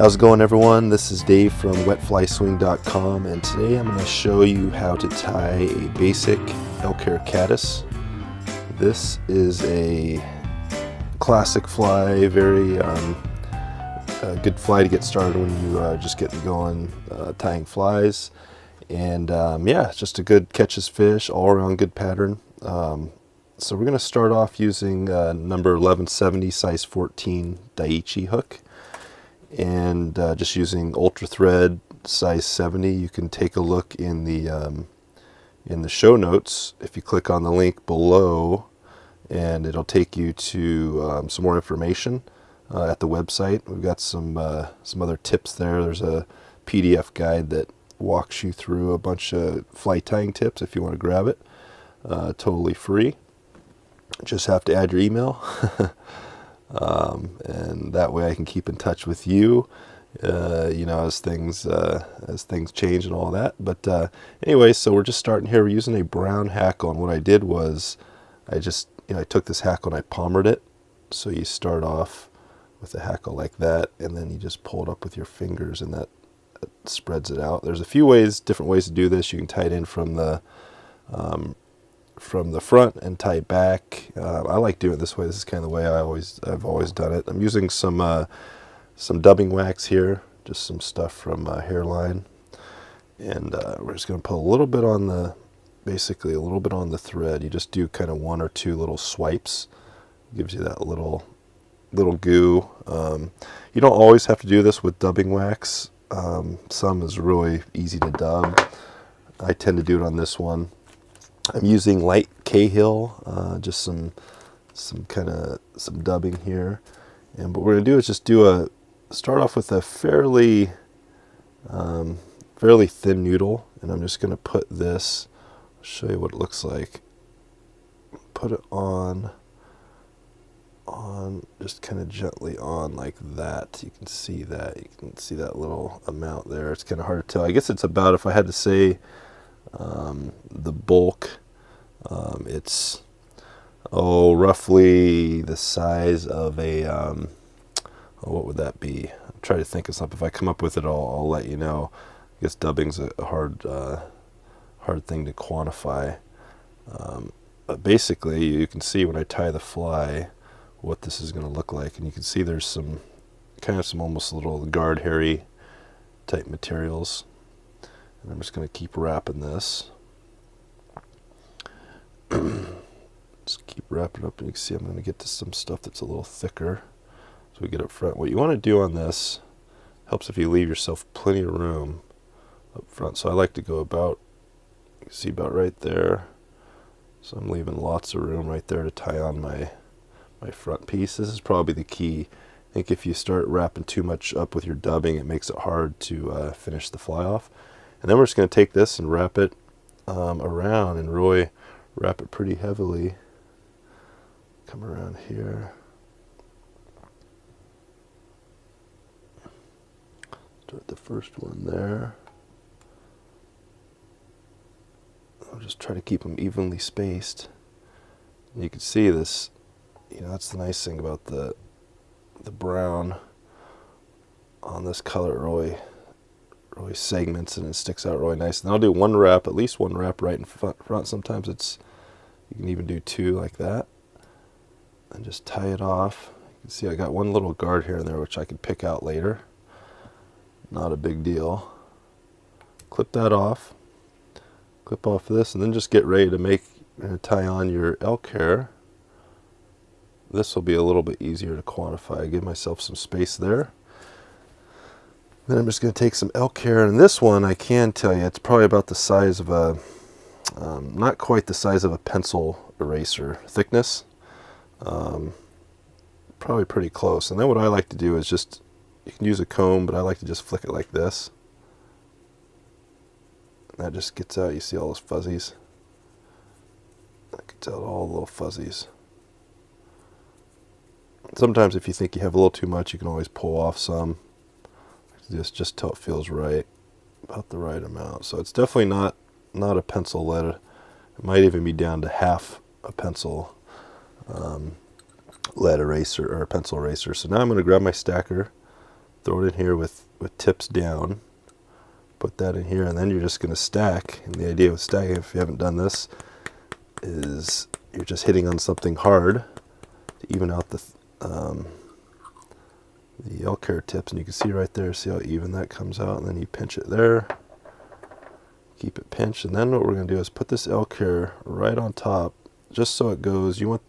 How's it going, everyone? This is Dave from wetflyswing.com, and today I'm going to show you how to tie a basic elk hair caddis. This is a classic fly, very good fly to get started when you just getting going tying flies. And yeah, it's just a good catches fish, all around good pattern. So we're going to start off using number 1170 size 14 Daiichi hook. And just using ultra thread size 70. You can take a look in the show notes if you click on the link below, and it'll take you to some more information at the website. We've got some other tips there. There's a PDF guide that walks you through a bunch of fly tying tips if you want to grab it. Totally free. Just have to add your email. And that way I can keep in touch with you, as things change and all that. But anyway, so we're just starting here. We're using a brown hackle, and what I did was I took this hackle and I palmered it. So you start off with a hackle like that, and then you just pull it up with your fingers, and that spreads it out. There's a few different ways to do this. You can tie it in from the front and tie it back. I like doing it this way. This is kind of the way I've always done it. I'm using some dubbing wax here, just some stuff from Hairline, and we're just going to put a little bit on basically a little bit on the thread. You just do kind of one or two little swipes. Gives you that little goo. You don't always have to do this with dubbing wax. Some is really easy to dub. I tend to do it on this one. I'm using light Cahill, just some dubbing here, and what we're gonna do is just start off with a fairly thin noodle, and I'm just gonna put this. I'll show you what it looks like. Put it on just kind of gently on like that. You can see that. You can see that little amount there. It's kind of hard to tell. I guess it's about, if I had to say, the bulk, it's roughly the size of a what would that be? I'll try to think of something. If I come up with it, I'll let you know. I guess dubbing's a hard thing to quantify, but basically you can see when I tie the fly what this is going to look like, and you can see there's some almost little guard hairy type materials. And I'm just going to keep wrapping this. Just keep wrapping up, and you can see I'm going to get to some stuff that's a little thicker. So we get up front. What you want to do on this, helps if you leave yourself plenty of room up front. So I like to go about, you can see about right there. So I'm leaving lots of room right there to tie on my front piece. This is probably the key. I think if you start wrapping too much up with your dubbing, it makes it hard to finish the fly off. And then we're just going to take this and wrap it around, and really wrap it pretty heavily. Come around here. Start the first one there. I'll just try to keep them evenly spaced. And you can see this, that's the nice thing about the brown on this color. Really segments, and it sticks out really nice. And I'll do at least one wrap right in front. Sometimes you can even do two like that, and just tie it off. You can see I got one little guard here and there which I can pick out later. Not a big deal. Clip that off. Clip off this, and then just get ready to tie on your elk hair. This will be a little bit easier to quantify. Give myself some space there. Then I'm just going to take some elk hair, and this one I can tell you it's probably about the size of not quite the size of a pencil eraser thickness, probably pretty close. And then what I like to do is you can use a comb, but I like to just flick it like this. And that just gets out, you see all those fuzzies? That gets out all the little fuzzies. Sometimes if you think you have a little too much, you can always pull off some. Just till it feels right, about the right amount. So it's definitely not a pencil lead. It might even be down to half a pencil lead eraser or pencil eraser. So now I'm going to grab my stacker, throw it in here with tips down. Put that in here, and then you're just going to stack. And the idea with stacking, if you haven't done this, is you're just hitting on something hard to even out the L-care tips. And you can see right there, see how even that comes out, and then you pinch it there. Keep it pinched, and then what we're going to do is put this L-care right on top, just so it goes. You want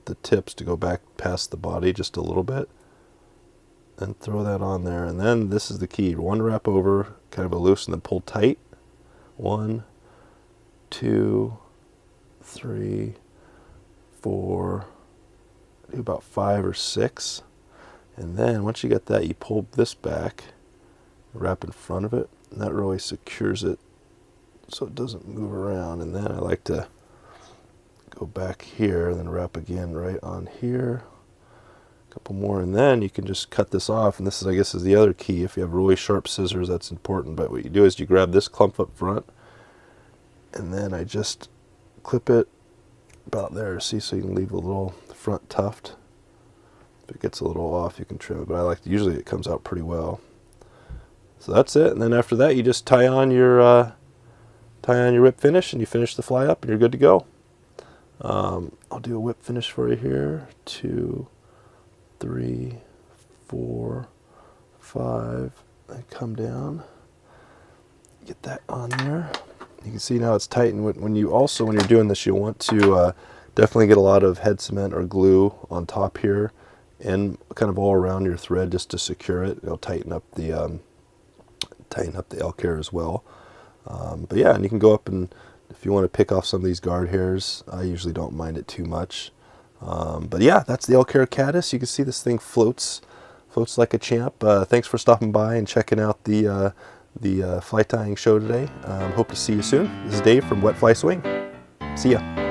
the tips to go back past the body just a little bit, and throw that on there. And then this is the key: one wrap over, kind of a loose, and then pull tight. 1, 2, 3, 4. Do about 5 or 6, and then once you get that, you pull this back, wrap in front of it, and that really secures it so it doesn't move around. And then I like to go back here and then wrap again right on here. A couple more, and then you can just cut this off. And this is, I guess, is the other key. If you have really sharp scissors, that's important. But what you do is you grab this clump up front, and then I just clip it about there, see, so you can leave a little front tuft. If it gets a little off, you can trim it, but I like to, usually it comes out pretty well. So that's it, and then after that you just tie on your whip finish, and you finish the fly up, and you're good to go. I'll do a whip finish for you here. 2, 3, 4, 5. And come down. Get that on there. You can see now it's tight, and when you're doing this, you'll want to definitely get a lot of head cement or glue on top here, and kind of all around your thread just to secure it. It'll tighten up the L-care as well. But yeah, and you can go up, and if you want to pick off some of these guard hairs, I usually don't mind it too much. But yeah, that's the L-care Caddis. You can see this thing floats like a champ. Thanks for stopping by and checking out the fly tying show today. Hope to see you soon. This is Dave from Wet Fly Swing. See ya.